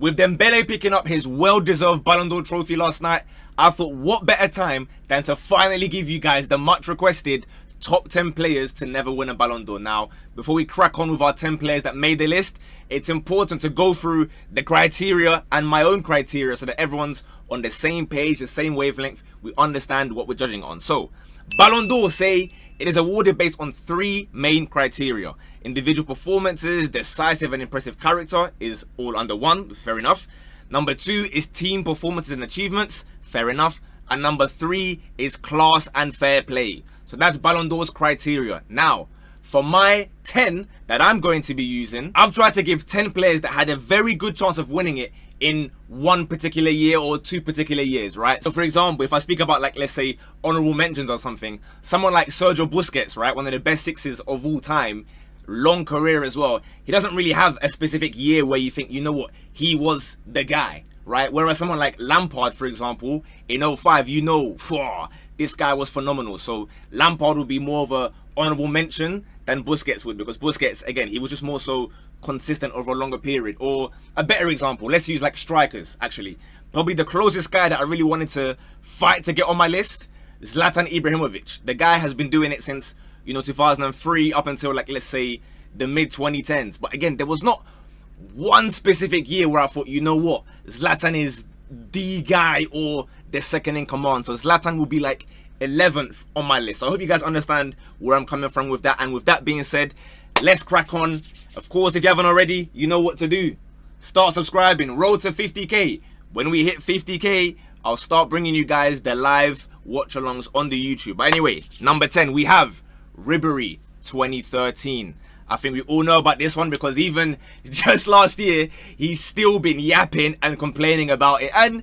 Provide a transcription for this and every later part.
With Dembele picking up his well-deserved Ballon d'Or trophy last night, I thought what better time than to finally give you guys the much requested top 10 players to never win a Ballon d'Or. Now, before we crack on with our 10 players that made the list, it's important to go through the criteria and my own criteria so that everyone's on the same page, the same wavelength, we understand what we're judging on. So, Ballon d'Or say it is awarded based on 3 main criteria. Individual performances, decisive and impressive character is all under 1, fair enough. Number 2 is team performances and achievements, fair enough. And number 3 is class and fair play. So that's Ballon d'Or's criteria. Now, for my 10 that I'm going to be using, I've tried to give 10 players that had a very good chance of winning it in one particular year or 2 particular years, right? So for example, if I speak about, like, let's say honorable mentions or something, someone like Sergio Busquets, right? One of the best sixes of all time, long career as well. He doesn't really have a specific year where you think, you know what, he was the guy, right? Whereas someone like Lampard, for example, in 05, you know, this guy was phenomenal. So Lampard would be more of a honorable mention than Busquets would, because Busquets, again, he was just more so consistent over a longer period. Or a better example, let's use like strikers, actually. Probably the closest guy that I really wanted to fight to get on my list, Zlatan Ibrahimovic. The guy has been doing it since, 2003 up until, like, let's say the mid 2010s. But again, there was not one specific year where I thought, you know what, Zlatan is the guy or the second in command. So Zlatan will be like 11th on my list. So I hope you guys understand where I'm coming from with that. And with that being said, let's crack on. Of course, if you haven't already, you know what to do. Start subscribing. Road to 50k. When we hit 50k, I'll start bringing you guys the live watch-alongs on the YouTube. But anyway, number 10, we have Ribery 2013. I think we all know about this one because even just last year, he's still been yapping and complaining about it. And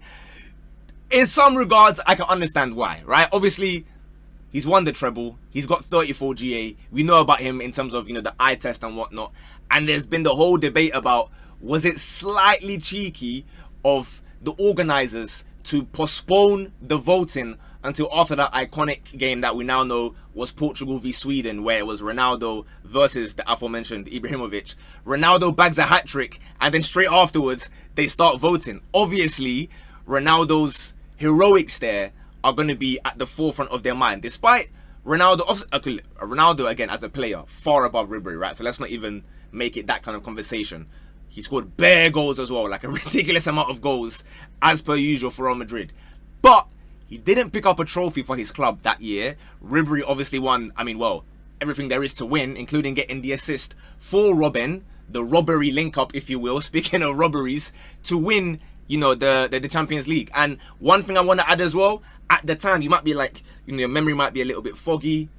in some regards, I can understand why, right? Obviously, he's won the treble. He's got 34 GA. We know about him in terms of, the eye test and whatnot. And there's been the whole debate about, was it slightly cheeky of the organizers to postpone the voting until after that iconic game that we now know was Portugal v Sweden, where it was Ronaldo versus the aforementioned Ibrahimovic. Ronaldo bags a hat-trick, and then straight afterwards, they start voting. Obviously, Ronaldo's heroics there are going to be at the forefront of their mind, despite Ronaldo, again, as a player, far above Ribery, right? So let's not even make it that kind of conversation. He scored bare goals as well, like a ridiculous amount of goals, as per usual for Real Madrid. But he didn't pick up a trophy for his club that year. Ribery obviously won, everything there is to win, including getting the assist for Robben, the robbery link-up, if you will, speaking of robberies, to win, the Champions League. And one thing I want to add as well, at the time, you might be like, your memory might be a little bit foggy.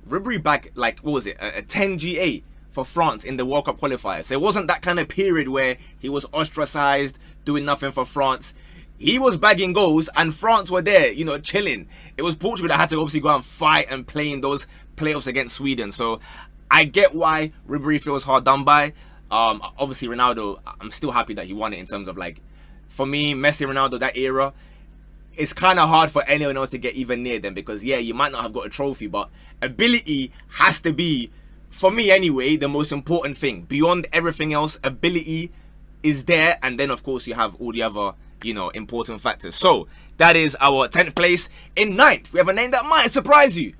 Ribery bagged, like, what was it, a 10 GA for France in the World Cup qualifiers. So it wasn't that kind of period where he was ostracized, doing nothing for France. He was bagging goals and France were there, chilling. It was Portugal that had to obviously go and fight and play in those playoffs against Sweden. So I get why Ribery feels hard done by. Obviously Ronaldo, I'm still happy that he won it in terms of, like, for me, Messi, Ronaldo, that era, it's kind of hard for anyone else to get even near them because, yeah, you might not have got a trophy, but ability has to be, for me anyway, the most important thing. Beyond everything else, ability is there. And then, of course, you have all the other, important factors. So that is our 10th place. In 9th, we have a name that might surprise you.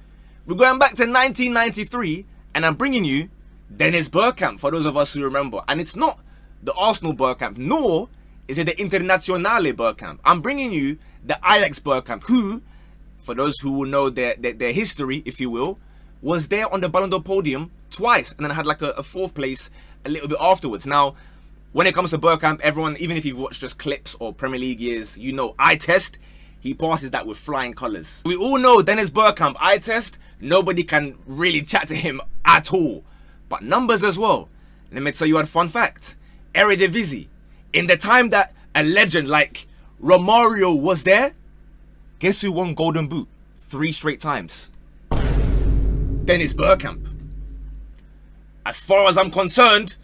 We're going back to 1993, and I'm bringing you Dennis Bergkamp, for those of us who remember. And it's not the Arsenal Bergkamp, nor is it the Internazionale Bergkamp. I'm bringing you the Ajax Bergkamp, who, for those who will know their history, if you will, was there on the Ballon d'Or podium twice, and then had like a 4th place a little bit afterwards. Now, when it comes to Bergkamp, everyone, even if you've watched just clips or Premier League years, eye test, he passes that with flying colours. We all know Dennis Bergkamp, eye test, nobody can really chat to him at all. But numbers as well. Let me tell you a fun fact. Eredivisie, in the time that a legend like Romario was there, guess who won Golden Boot 3 straight times? Dennis Bergkamp. As far as I'm concerned,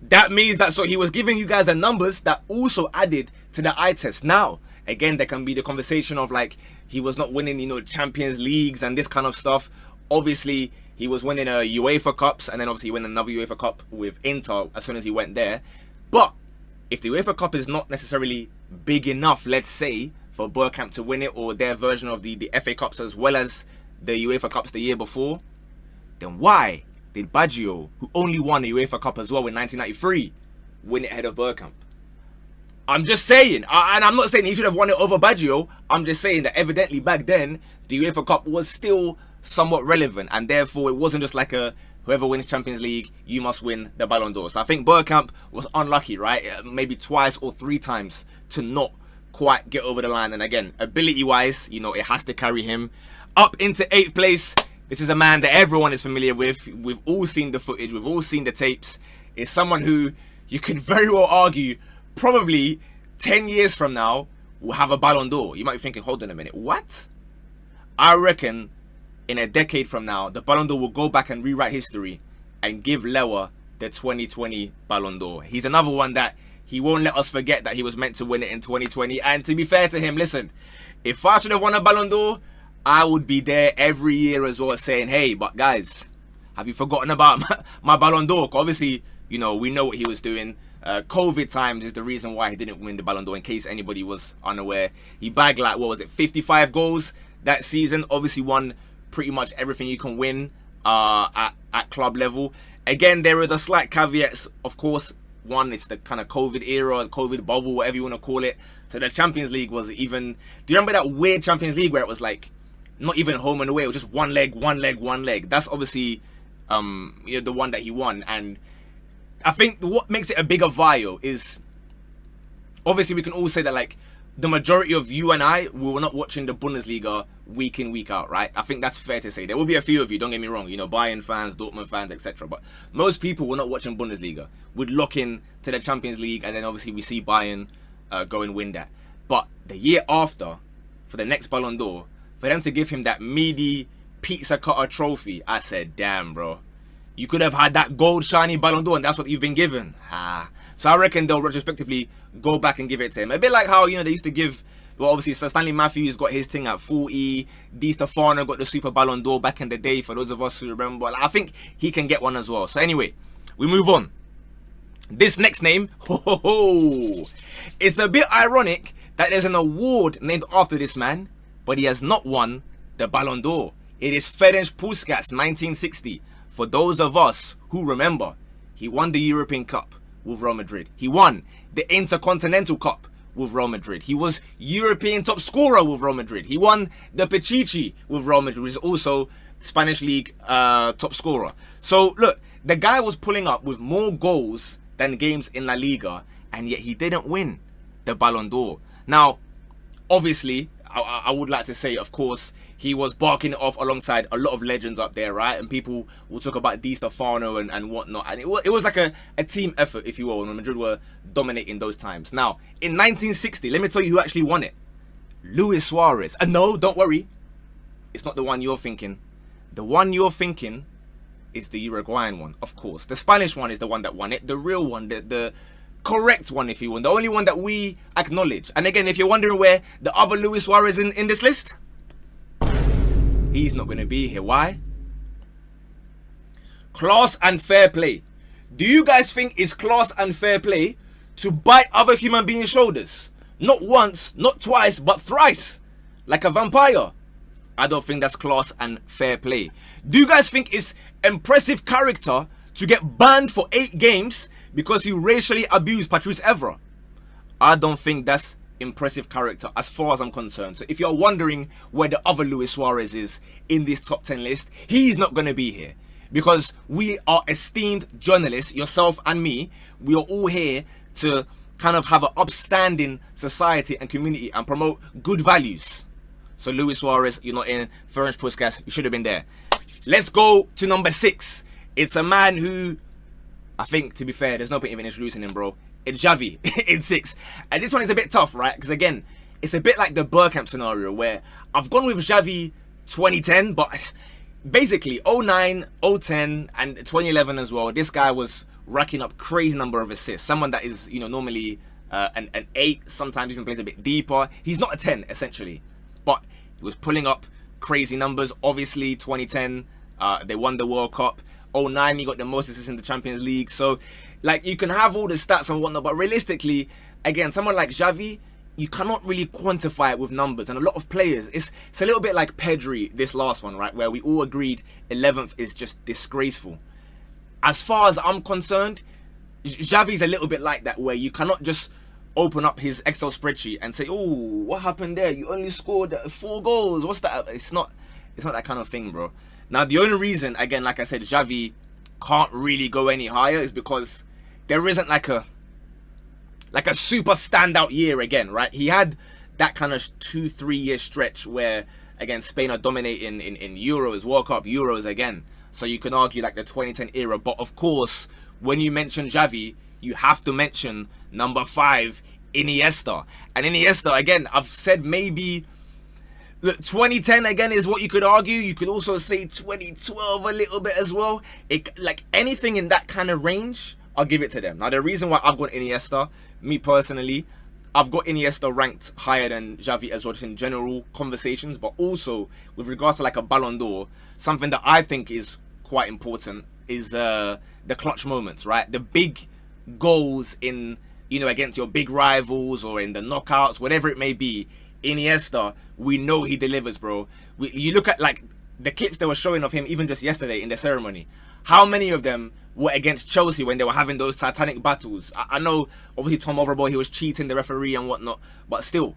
that means that, so he was giving you guys the numbers that also added to the eye test. Now, again, there can be the conversation of, like, he was not winning, Champions Leagues and this kind of stuff. Obviously, he was winning UEFA Cups, and then obviously he won another UEFA Cup with Inter as soon as he went there. But if the UEFA Cup is not necessarily big enough, let's say, for Bergkamp to win it, or their version of the FA Cups as well as the UEFA Cups the year before, then why did Baggio, who only won the UEFA Cup as well in 1993, win it ahead of Bergkamp? I'm just saying, and I'm not saying he should have won it over Baggio. I'm just saying that evidently back then, the UEFA Cup was still somewhat relevant, and therefore it wasn't just like a whoever wins Champions League, you must win the Ballon d'Or. So I think Bergkamp was unlucky, right? Maybe twice or three times to not quite get over the line. And again, ability-wise, you know, it has to carry him up into 8th place. This is a man that everyone is familiar with. We've all seen the footage. We've all seen the tapes. It's someone who you could very well argue probably 10 years from now will have a Ballon d'Or. You might be thinking, hold on a minute, what? I reckon in a decade from now, the Ballon d'Or will go back and rewrite history and give Lewa the 2020 Ballon d'Or. He's another one that he won't let us forget that he was meant to win it in 2020. And to be fair to him, listen, if I should have won a Ballon d'Or, I would be there every year as well saying, hey, but guys, have you forgotten about my Ballon d'Or? Obviously, you know, we know what he was doing. COVID times is the reason why he didn't win the Ballon d'Or, in case anybody was unaware. He bagged like, what was it, 55 goals that season. Obviously won pretty much everything you can win at club level. Again, there are the slight caveats, of course. One, it's the kind of COVID era, COVID bubble, whatever you want to call it. So the Champions League was even... Do you remember that weird Champions League where it was like, not even home and away, it was just one leg, one leg, one leg? That's obviously you know, the one that he won. And I think what makes it a bigger vial is, obviously we can all say that like, the majority of you and I, we were not watching the Bundesliga week in, week out, right? I think that's fair to say. There will be a few of you, don't get me wrong, you know, Bayern fans, Dortmund fans, etc. But most people were not watching Bundesliga. We'd lock in to the Champions League, and then obviously we see Bayern go and win that. But the year after, for the next Ballon d'Or, for them to give him that meaty pizza cutter trophy, I said, damn, bro. You could have had that gold shiny Ballon d'Or, and that's what you've been given. So I reckon they'll retrospectively go back and give it to him. A bit like how, you know, they used to give, well, obviously Sir Stanley Matthews got his thing at 40. Di Stefano got the Super Ballon d'Or back in the day, for those of us who remember. I think he can get one as well. So anyway, we move on. This next name, it's a bit ironic that there's an award named after this man, but he has not won the Ballon d'Or. It is Ferenc Puskás, 1960. For those of us who remember, he won the European Cup with Real Madrid. He won the Intercontinental Cup with Real Madrid. He was European top scorer with Real Madrid. He won the Pichichi with Real Madrid, which is also Spanish League top scorer. So look, the guy was pulling up with more goals than games in La Liga, and yet he didn't win the Ballon d'Or. Now, obviously, I would like to say, of course, he was barking it off alongside a lot of legends up there, right? And people will talk about Di Stefano and whatnot. And it was like a team effort, if you will, when Madrid were dominating those times. Now, in 1960, let me tell you who actually won it. Luis Suarez. And no, don't worry. It's not the one you're thinking. The one you're thinking is the Uruguayan one, of course. The Spanish one is the one that won it. The real one, the correct one, if you will, the only one that we acknowledge. And again, if you're wondering where the other Luis Suarez in this list, he's not going to be here. Why? Class and fair play. Do you guys think it's class and fair play to bite other human beings' shoulders? Not once, not twice, but thrice, like a vampire. I don't think that's class and fair play. Do you guys think it's impressive character to get banned for 8 games because you racially abused Patrice Evra? I don't think that's impressive character as far as I'm concerned. So if you're wondering where the other Luis Suarez is in this top 10 list, he's not going to be here. Because we are esteemed journalists, yourself and me. We are all here to kind of have an upstanding society and community and promote good values. So Luis Suarez, you're not in. Ferenc Puskás, you should have been there. Let's go to number 6. It's a man who, I think, to be fair, there's no point even introducing him, bro. It's Xavi in 6. And this one is a bit tough, right? Because again, it's a bit like the Bergkamp scenario where I've gone with Xavi 2010, but basically 09, 010 and 2011 as well. This guy was racking up crazy number of assists. Someone that is, you know, normally an 8, sometimes even plays a bit deeper. He's not a 10, essentially. But he was pulling up crazy numbers. Obviously, 2010, they won the World Cup. '09, he got the most assists in the Champions League. So, like, you can have all the stats and whatnot, but realistically, again, someone like Xavi, you cannot really quantify it with numbers. And a lot of players, it's a little bit like Pedri, this last one, right? Where we all agreed 11th is just disgraceful. As far as I'm concerned, Xavi's a little bit like that, where you cannot just open up his Excel spreadsheet and say, oh, what happened there? You only scored 4 goals. What's that? It's not that kind of thing, bro. Now, the only reason, again, like I said, Xavi can't really go any higher is because there isn't like a super standout year again, right? He had that kind of 2-3 year stretch where, again, Spain are dominating in Euros, World Cup, Euros again. So you can argue like the 2010 era. But of course, when you mention Xavi, you have to mention number 5, Iniesta. And Iniesta, again, I've said maybe... Look, 2010 again is what you could argue. You could also say 2012 a little bit as well. Like anything in that kind of range, I'll give it to them. Now, the reason why I've got Iniesta, me personally, I've got Iniesta ranked higher than Xavi as well, just in general conversations, but also with regards to like a Ballon d'Or, something that I think is quite important is the clutch moments, right? The big goals in, you know, against your big rivals or in the knockouts, whatever it may be. Iniesta, we know he delivers, bro. You look at like the clips they were showing of him even just yesterday in the ceremony. How many of them were against Chelsea when they were having those titanic battles? I know, obviously, Tom Overball, he was cheating the referee and whatnot, but still,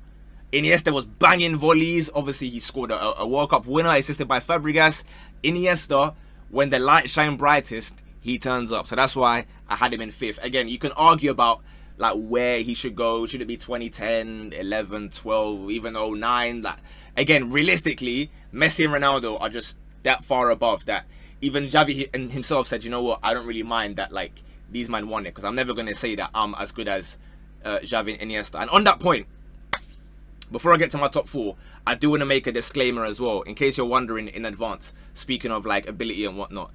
Iniesta was banging volleys. Obviously, he scored a World Cup winner, assisted by Fabregas. Iniesta, when the light shine brightest, he turns up. So that's why I had him in 5th. Again, you can argue about like where he should go. Should it be 2010, 11, 12, even 09? Like, again, realistically, Messi and Ronaldo are just that far above that. Even Xavi and himself said, you know what, I don't really mind that like these men won it, because I'm never going to say that I'm as good as Xavi and Iniesta. And on that point, before I get to my top 4, I do want to make a disclaimer as well, in case you're wondering in advance, speaking of like ability and whatnot.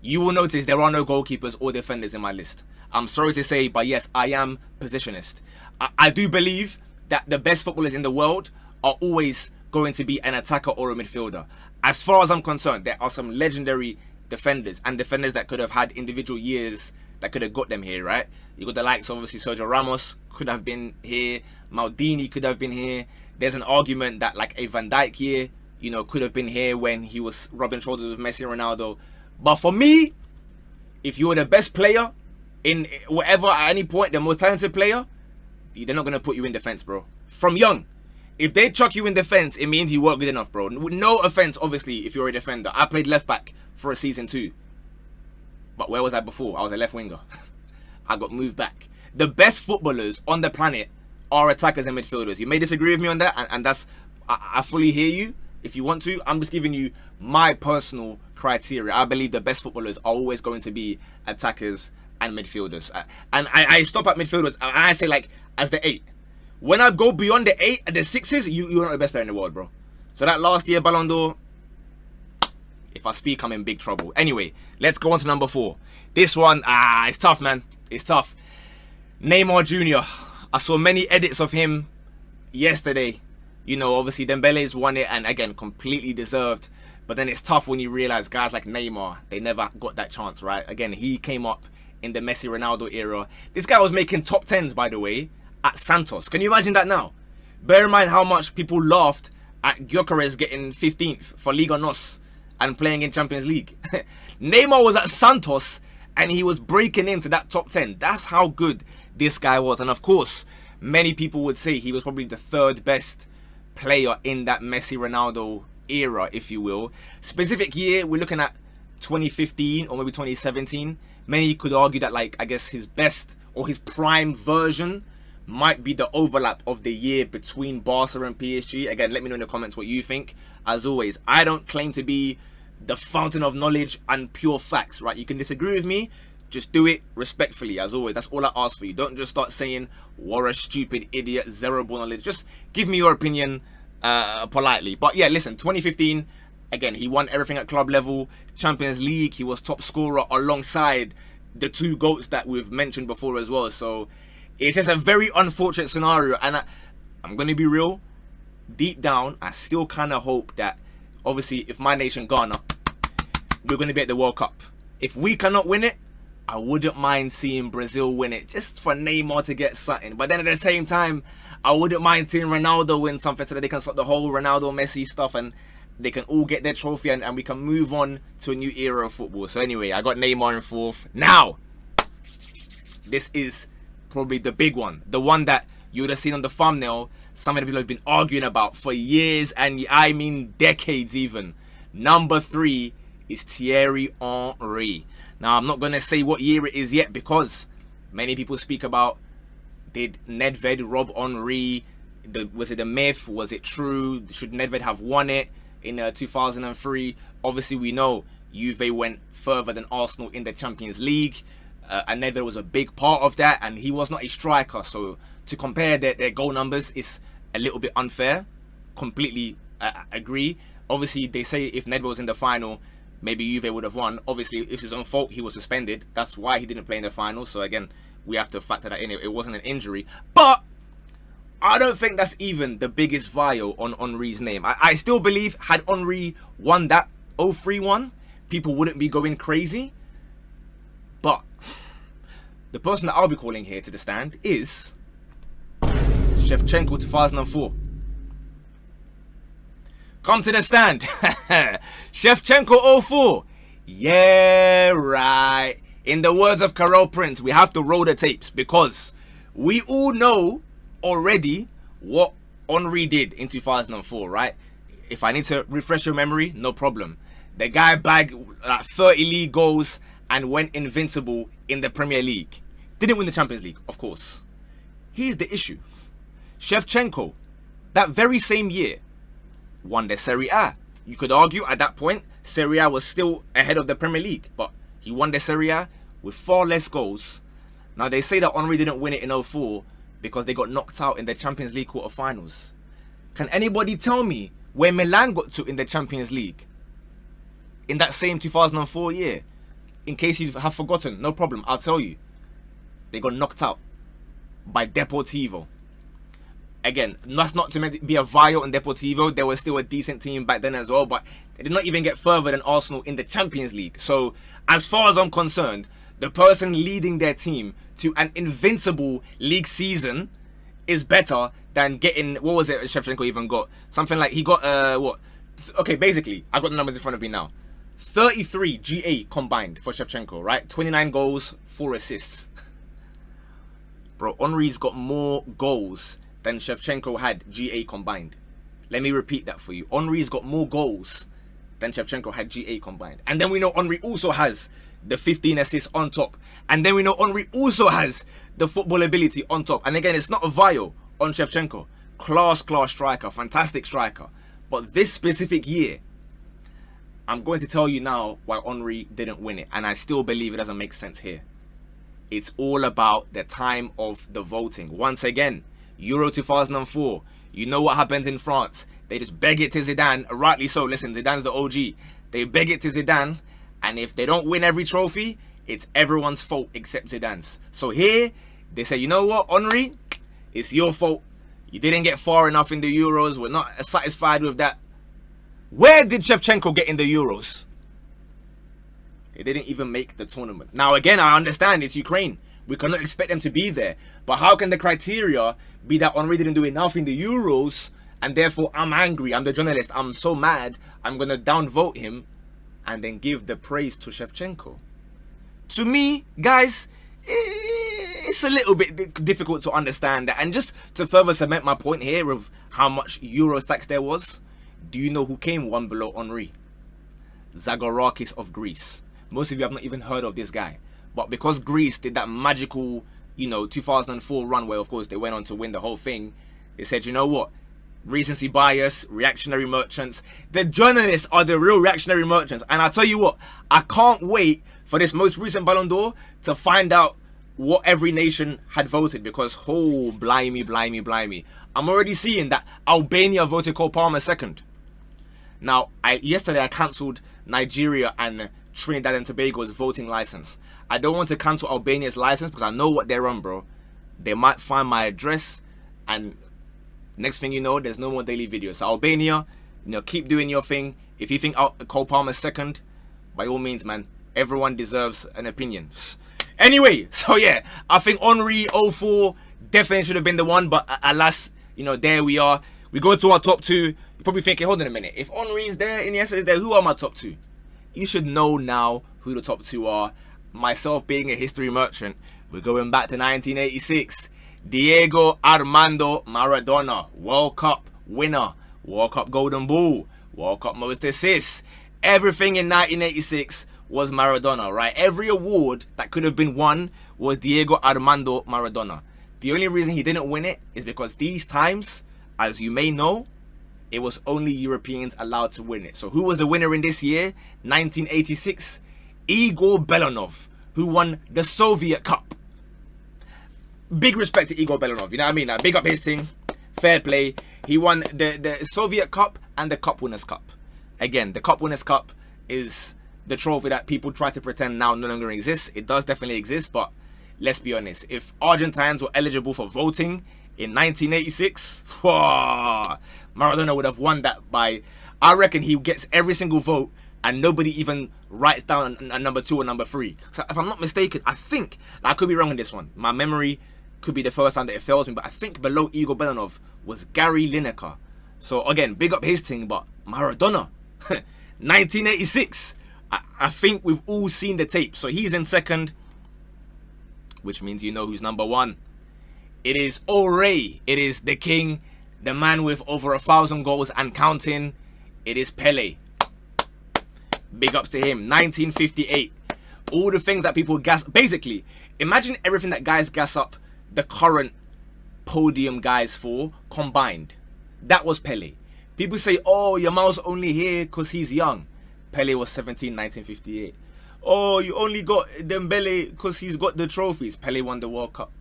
You will notice there are no goalkeepers or defenders in my list. I'm sorry to say, but yes, I am positionist. I do believe that the best footballers in the world are always going to be an attacker or a midfielder. As far as I'm concerned, there are some legendary defenders and defenders that could have had individual years that could have got them here, right? You got the likes, obviously, Sergio Ramos could have been here. Maldini could have been here. There's an argument that like a Van Dijk year, you know, could have been here when he was rubbing shoulders with Messi and Ronaldo. But for me, if you were the best player in whatever at any point, the most talented player, they're not going to put you in defense, bro. From young. If they chuck you in defense, it means you weren't good enough, bro. No offense, obviously, if you're a defender. I played left back for a season too. But where was I before? I was a left winger. I got moved back. The best footballers on the planet are attackers and midfielders. You may disagree with me on that, and that's... I fully hear you if you want to. I'm just giving you my personal criteria. I believe the best footballers are always going to be attackers and midfielders. And I stop at midfielders, and I say like as the 8. When I go beyond the 8 and the 6s, you're not the best player in the world, bro. So that last year Ballon d'Or, if I speak, I'm in big trouble. Anyway, let's go on to number 4. This one, it's tough, man. It's tough. Neymar Jr. I saw many edits of him yesterday. You know, obviously Dembele's won it, and again, completely deserved. But then it's tough when you realize guys like Neymar, they never got that chance, right? Again, he came up in the Messi Ronaldo era. This guy was making top 10s, by the way, at Santos. Can you imagine that now? Bear in mind how much people laughed at Gyökeres getting 15th for Liga NOS and playing in Champions League. Neymar was at Santos and he was breaking into that top 10. That's how good this guy was. And of course, many people would say he was probably the 3rd best player in that Messi Ronaldo era, if you will. Specific year, we're looking at 2015 or maybe 2017. Many could argue that, like, I guess his best or his prime version might be the overlap of the year between Barca and PSG. Again, let me know in the comments what you think. As always, I don't claim to be the fountain of knowledge and pure facts, right? You can disagree with me, just do it respectfully. As always, that's all I ask for you. Don't just start saying, what a stupid idiot, zero ball knowledge. Just give me your opinion politely. But yeah, listen, 2015, again, he won everything at club level. Champions League, he was top scorer alongside the 2 GOATs that we've mentioned before as well. So it's just a very unfortunate scenario. And I'm going to be real. Deep down, I still kind of hope that, obviously, if my nation, Ghana, we're going to be at the World Cup. If we cannot win it, I wouldn't mind seeing Brazil win it just for Neymar to get something. But then at the same time, I wouldn't mind seeing Ronaldo win something so that they can stop the whole Ronaldo Messi stuff and they can all get their trophy and we can move on to a new era of football. So anyway, I got Neymar in fourth. Now, this is probably the big one. The one that you would have seen on the thumbnail. Some of the people have been arguing about for years and I mean decades even. Number 3 is Thierry Henry. Now, I'm not going to say what year it is yet because many people speak about, did Nedved rob Henry? Was it a myth? Was it true? Should Nedved have won it in 2003? Obviously, we know Juve went further than Arsenal in the Champions League. And Nedved was a big part of that. And he was not a striker. So to compare their goal numbers is a little bit unfair. Completely agree. Obviously, they say if Nedved was in the final, maybe Juve would have won. Obviously, it's his own fault. He was suspended. That's why he didn't play in the final. So again, we have to factor that in. It wasn't an injury. But I don't think that's even the biggest vial on Henry's name. I still believe had Henry won that 0-3 one, people wouldn't be going crazy. But the person that I'll be calling here to the stand is Shevchenko 2004. Come to the stand. Shevchenko 04. Yeah, right. In the words of Karel Prince, we have to roll the tapes because we all know already what Henry did in 2004, right? If I need to refresh your memory, no problem. The guy bagged 30 league goals and went invincible in the Premier League. Didn't win the Champions League, of course. Here's the issue. Shevchenko, that very same year, won the Serie A. You could argue at that point, Serie A was still ahead of the Premier League, but he won the Serie A with far less goals. Now, they say that Henry didn't win it in 04 because they got knocked out in the Champions League quarterfinals. Can anybody tell me where Milan got to in the Champions League in that same 2004 year? In case you have forgotten, no problem, I'll tell you. They got knocked out by Deportivo. Again, that's not to be a vial in Deportivo. They were still a decent team back then as well, but they did not even get further than Arsenal in the Champions League. So, as far as I'm concerned, the person leading their team to an invincible league season is better than getting, what was it Shevchenko even got? Something like, he got, what? Okay, basically, I've got the numbers in front of me now. 33 GA combined for Shevchenko, right? 29 goals, 4 assists. Bro, Henry's got more goals than Shevchenko had GA combined. Let me repeat that for you. Henry's got more goals than Shevchenko had GA combined. And then we know Henry also has the 15 assists on top. And then we know Henry also has the football ability on top. And again, it's not a vial on Shevchenko. Class striker, fantastic striker. But this specific year, I'm going to tell you now why Henry didn't win it. And I still believe it doesn't make sense here. It's all about the time of the voting. Once again, Euro 2004. You know what happens in France. They just beg it to Zidane. Rightly so. Listen, Zidane's the OG. They beg it to Zidane. And if they don't win every trophy, it's everyone's fault except Zidane's. So here, they say, you know what, Henry? It's your fault. You didn't get far enough in the Euros. We're not satisfied with that. Where did Shevchenko get in the Euros? They didn't even make the tournament. Now, again, I understand it's Ukraine. We cannot expect them to be there. But how can the criteria be that Henry didn't do enough in the Euros and therefore I'm angry, I'm the journalist, I'm so mad, I'm going to downvote him and then give the praise to Shevchenko? To me, guys, it's a little bit difficult to understand that. And just to further cement my point here of how much Euro stacks there was, do you know who came one below Henry? Zagorakis of Greece. Most of you have not even heard of this guy. But because Greece did that magical, 2004 run where, of course, they went on to win the whole thing, they said, you know what? Recency bias, reactionary merchants. The journalists are the real reactionary merchants. And I tell you what, I can't wait for this most recent Ballon d'Or to find out what every nation had voted. Because, oh, blimey. I'm already seeing that Albania voted Cole Palmer second. Now, yesterday I cancelled Nigeria and Trinidad and Tobago's voting license. I don't want to cancel Albania's license because I know what they're on, bro. They might find my address and next thing you know, there's no more daily videos. So Albania, keep doing your thing. If you think Cole Palmer's second, by all means, man, Everyone deserves an opinion. Anyway, so yeah, I think Henry 04 definitely should have been the one, but alas, you know, there we are. We go to our top two. You're probably thinking, hold on a minute, if Henry's there, Iniesta is there, who are my top two? You should know now who the top two are. Myself being a history merchant, we're going back to 1986. Diego Armando Maradona, World Cup winner, World Cup Golden Ball, World Cup most assists. Everything in 1986 was Maradona, right? Every award that could have been won was Diego Armando Maradona. The only reason he didn't win it is because these times, as you may know, it was only Europeans allowed to win it. So who was the winner in this year? 1986, Igor Belanov, who won the Soviet Cup. Big respect to Igor Belanov, you know what I mean? Like, big up his thing, fair play. He won the Soviet Cup and the Cup Winners' Cup. Again, the Cup Winners' Cup is the trophy that people try to pretend now no longer exists. It does definitely exist, but let's be honest. If Argentines were eligible for voting in 1986, Maradona would have won that by, I reckon he gets every single vote and nobody even writes down a number 2 or number 3. So if I'm not mistaken, I think, I could be wrong on this one. My memory could be the first time that it fails me, but I think below Igor Belanov was Gary Lineker. So again, big up his thing, but Maradona, 1986. I think we've all seen the tape. So he's in second, which means you know who's number 1. It is Ore. It is the king, the man with over 1,000 goals and counting. It is Pele. Big ups to him. 1958. All the things that people gas. Basically, imagine everything that guys gas up the current podium guys for combined. That was Pele. People say, oh, Yamal's only here because he's young. Pele was 17, 1958. Oh, you only got Dembele because he's got the trophies. Pele won the World Cup.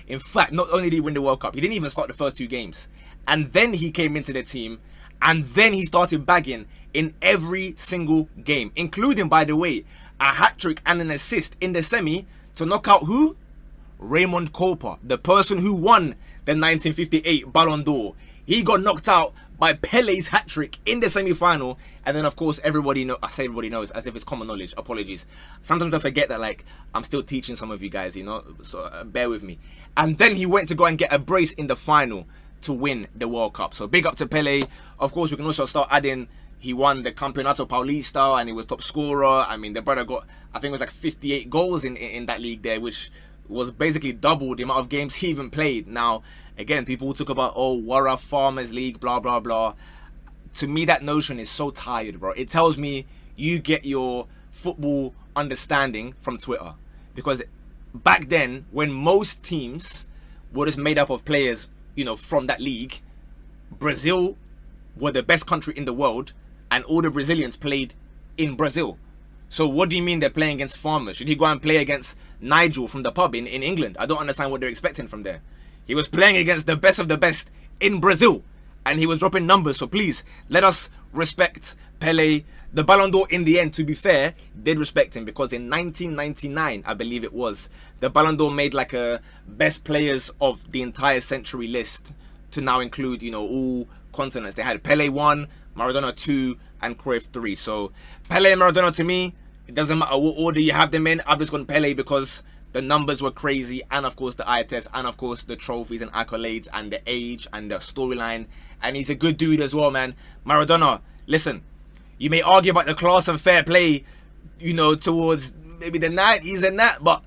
In fact, not only did he win the World Cup, he didn't even start the first 2 games. And then he came into the team, and then he started bagging in every single game, including, by the way, a hat-trick and an assist in the semi to knock out who? Raymond Kopa, the person who won the 1958 Ballon d'Or. He got knocked out by Pele's hat-trick in the semi-final, and then of course everybody know. I say everybody knows as if it's common knowledge. Apologies. Sometimes I forget that, like, I'm still teaching some of you guys, you know, so bear with me. And then he went to go and get a brace in the final to win the World Cup. So big up to Pele. Of course, we can also start adding, he won the Campeonato Paulista and he was top scorer. I mean, the brother got, I think it was like 58 goals in that league there, which was basically double the amount of games he even played. Now, again, people talk about, oh, Wara Farmers League, blah, blah, blah. To me, that notion is so tired, bro. It tells me you get your football understanding from Twitter. Because back then, when most teams were just made up of players, you know, from that league, Brazil were the best country in the world, and all the Brazilians played in Brazil. So what do you mean they're playing against farmers? Should he go and play against Nigel from the pub in England? I don't understand what they're expecting from there. He was playing against the best of the best in Brazil, and he was dropping numbers. So please, let us respect Pele. The Ballon d'Or, in the end, to be fair, did respect him, because in 1999, I believe it was, the Ballon d'Or made like a best players of the entire century list to now include, you know, all continents. They had Pele 1, Maradona 2, and Cruyff 3. So Pele and Maradona, to me, it doesn't matter what order you have them in. I've just gone Pele because the numbers were crazy, and of course the eye test, and of course the trophies and accolades, and the age and the storyline. And he's a good dude as well, man. Maradona, listen, you may argue about the class and fair play, you know, towards maybe the 90s and that, but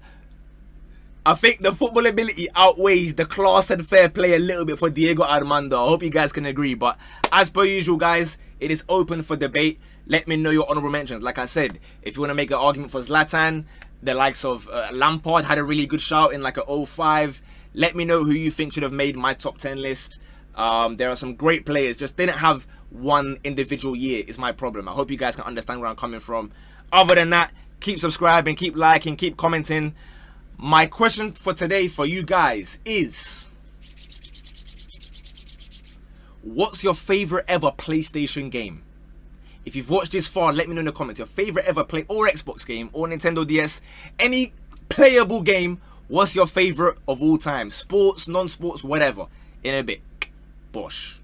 I think the football ability outweighs the class and fair play a little bit for Diego Armando. I hope you guys can agree. But as per usual, guys, it is open for debate. Let me know your honorable mentions. Like I said, if you want to make an argument for Zlatan, the likes of Lampard had a really good shout in like a 05. Let me know who you think should have made my top 10 list. There are some great players, just didn't have one individual year is my problem. I hope you guys can understand where I'm coming from. Other than that, keep subscribing, keep liking, keep commenting. My question for today for you guys is, what's your favorite ever PlayStation game? If you've watched this far, let me know in the comments your favorite ever play or Xbox game or Nintendo DS, any playable game. What's your favorite of all time? Sports, non-sports, whatever. In a bit. Bosh.